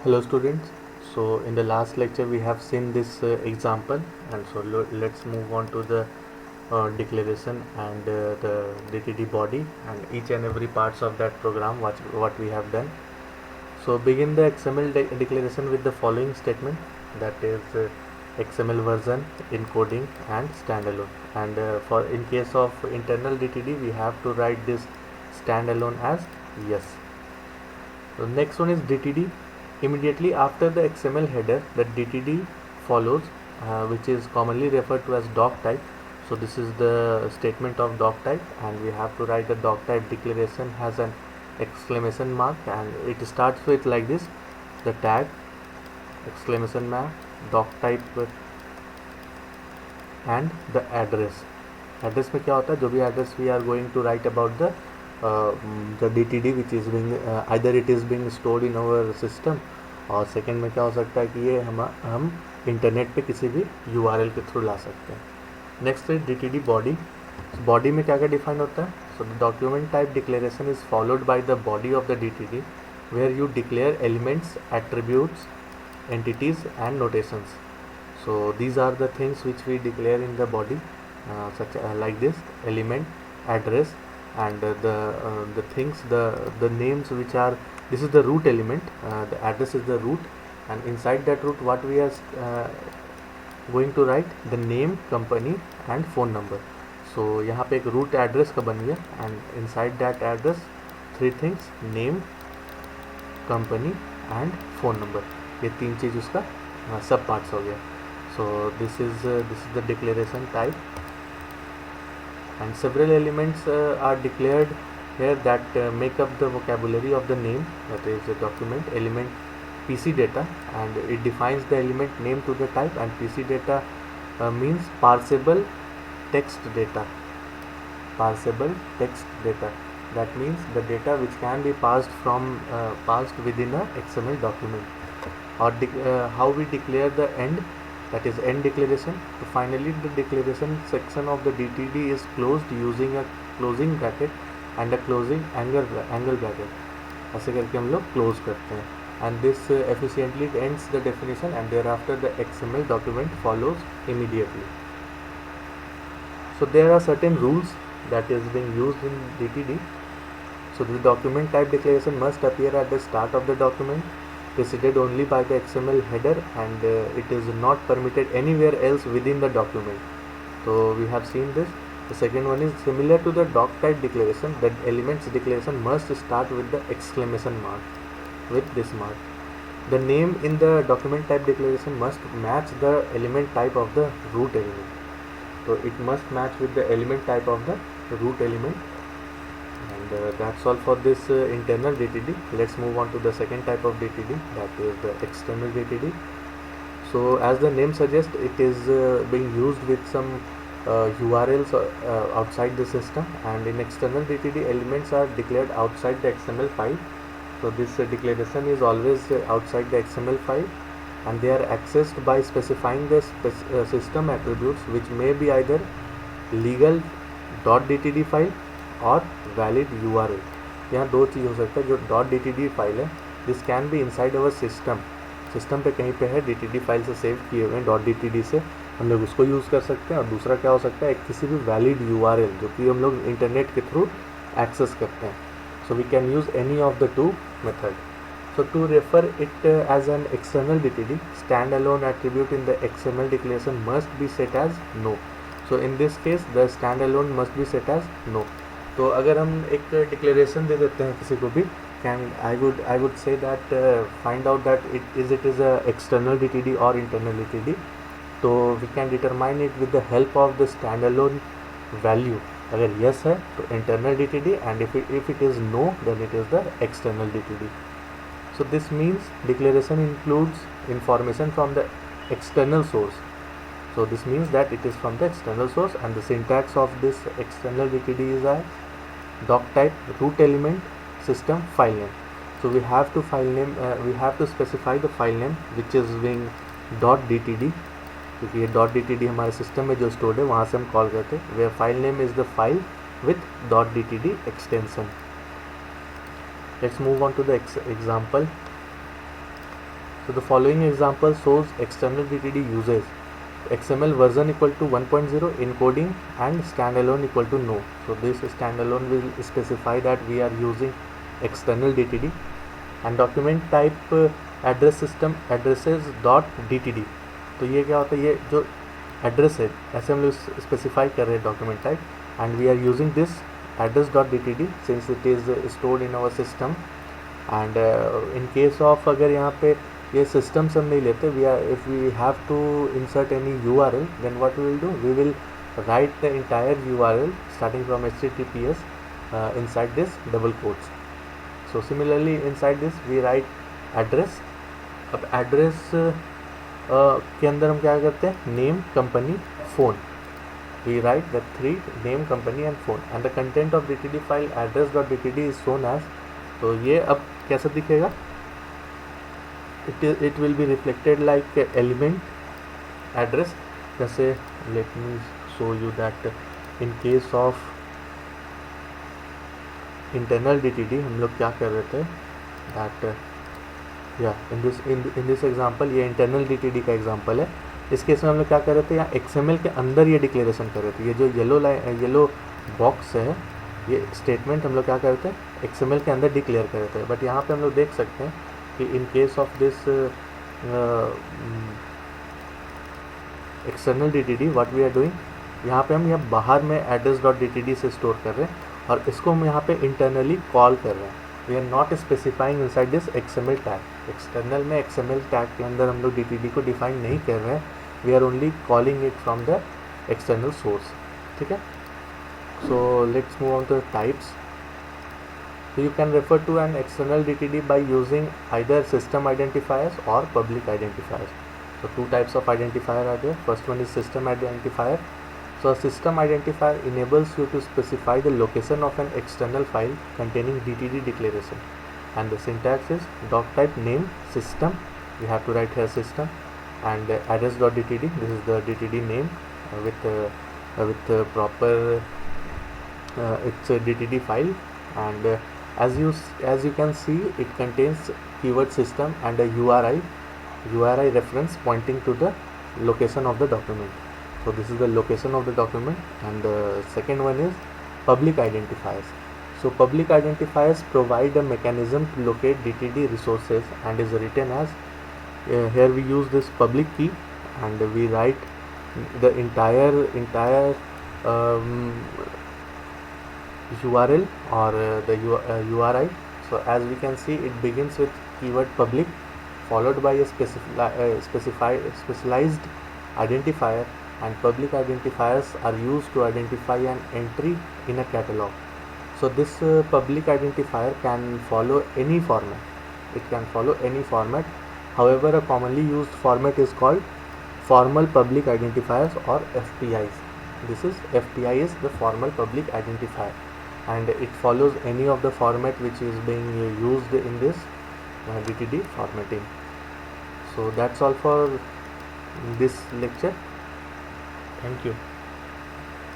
Hello students. So in the last lecture we have seen this example, and so let's move on to the declaration and the DTD body and each and every parts of that program what we have done. So begin the XML declaration with the following statement, that is XML version, encoding and standalone. And for in case of internal DTD we have to write this standalone as yes. The next one is DTD. Immediately after the XML header, the DTD follows, which is commonly referred to as doc type. So this is the statement of doc type, and we have to write the doc type declaration has an exclamation mark, and it starts with like this: the tag exclamation mark doc type and the address. Address में क्या होता है, जो भी address we are going to write about the DTD which is being either it is being stored in our system, और second में क्या हो सकता है कि ये हम इंटरनेट पे किसी भी URL के थ्रू ला सकते हैं. नेक्स्ट है DTD बॉडी. बॉडी में क्या क्या डिफाइन होता है? So the document type declaration is followed by the body of the DTD where you declare elements, attributes, entities and notations. So these are the things which we declare in the body, such like this: element, address, and the things, the names which are, this is the root element, the address is the root, and inside that root what we are going to write, the name, company and phone number. So यहाँ पे एक root address का बन गया, and inside that address three things: name, company and phone number. ये तीन चीज़ उसका सब पार्ट्स हो गया. So this is the declaration type, and several elements are declared here that make up the vocabulary of the name, that is the document element PC data, and it defines the element name to the type, and PC data means parsable text data. Parsable text data, that means the data which can be passed within a XML document. Or how we declare the end, that is end declaration. So finally the declaration section of the DTD is closed using a closing bracket and a closing angle bracket. ऐसे करके हम लोग close करते हैं, and this efficiently ends the definition, and thereafter the XML document follows immediately. So there are certain rules that is being used in DTD. So the document type declaration must appear at the start of the document, preceded only by the XML header, and it is not permitted anywhere else within the document. So we have seen this. The second one is similar to the doc type declaration, the elements declaration must start with the exclamation mark, with this mark. The name in the document type declaration must match the element type of the root element. So it must match with the element type of the root element. And that's all for this internal DTD. Let's move on to the second type of DTD, that is the external DTD. So as the name suggests, it is being used with some URLs outside the system, and in external DTD elements are declared outside the XML file. So this declaration is always outside the XML file, and they are accessed by specifying the system attributes, which may be either legal .dtd file और valid URL. यहाँ दो चीज़ हो सकता है. जो .dtd file है, this can be inside our system पे कहीं पे है DTD फाइल से सेव किए हुए हैं .dtd से, हम लोग उसको यूज़ कर सकते हैं. और दूसरा क्या हो सकता है, किसी भी वैलिड URL जो कि हम लोग इंटरनेट के थ्रू एक्सेस करते हैं. So we can use any of the two method. So to refer it as an external DTD, standalone attribute in the XML declaration must be set as no. So in this case the standalone must be set as no. तो अगर हम एक declaration दे देते हैं किसी को भी, I would say that find out that it is a external DTD or internal DTD. तो we can determine it with the help of the standalone value. अगर yes है तो internal DTD, and if it is no then it is the external DTD. So this means declaration includes information from the external source. So this means that it is from the external source, and the syntax of this external DTD is a doc type, root element, system, file name. So we have to specify the file name which is being .dtd, क्योंकि ये .dtd हमारे system में जो stored है वहाँ से हम call करते हैं. where file name is the file with .dtd extension. Let's move on to the example. So the following example shows external DTD uses XML version equal to 1.0 encoding and standalone equal to no. So this standalone will specify that we are using external DTD and document type address system addresses dot DTD. तो ये क्या होता है, ये जो address है ऐसे हम लोग स्पेसिफाई कर रहे हैं document type, and we are using this address dot DTD since it is stored in our system. And in case of अगर यहाँ पे ये system से हम नहीं लेते, we are if we have to insert any URL, then what we will do, we will write the entire URL starting from HTTPS inside this double quotes. So similarly inside this we write address. अब address के अंदर हम क्या करते हैं, name, company, phone. We write the three: name, company and phone, and the content of DTD file address.dtd is shown as. तो ये अब कैसा दिखेगा, it will be reflected like element address. जैसे let me show you that in case of internal DTD हम लोग क्या कर रहे थे, that in this example ये internal DTD का example है. इस केस में हम लोग क्या कर रहे थे, यहाँ XML के अंदर ये डिक्लेरेशन कर रहे थे. ये जो येलो बॉक्स है, ये स्टेटमेंट हम लोग क्या कर रहे थे, XML के अंदर डिक्लेयर कर रहे थे. बट यहाँ पे हम लोग देख सकते हैं कि in case of this external DTD what we are doing, यहाँ पे हम यहाँ बाहर में address.dtd से स्टोर कर रहे हैं और इसको हम यहाँ पे इंटरनली कॉल कर रहे हैं. We are not specifying inside this XML tag. External में XML टैग के अंदर हम लोग DTD को डिफाइन नहीं कर रहे हैं, we are only calling it from the external source. ठीक है. So let's move on to the types. So you can refer to an external DTD by using either system identifiers or public identifiers. So two types of identifier are there. First one is system identifier. So a system identifier enables you to specify the location of an external file containing DTD declaration, and the syntax is doc type name system. We have to write here system, and address.dtd. This is the DTD name with proper it's a DTD file, and as you can see, it contains keyword system and a URI reference pointing to the location of the document. So this is the location of the document. And the second one is public identifiers. So public identifiers provide a mechanism to locate DTD resources and is written as here we use this public key and we write the entire URL or the URI. So as we can see, it begins with keyword public followed by a specialized identifier, and public identifiers are used to identify an entry in a catalog. So this public identifier can follow any format. It can follow any format. However, a commonly used format is called formal public identifiers or FPIs. This is FPI is the formal public identifier, and it follows any of the format which is being used in this DTD formatting. So that's all for this lecture. Thank you.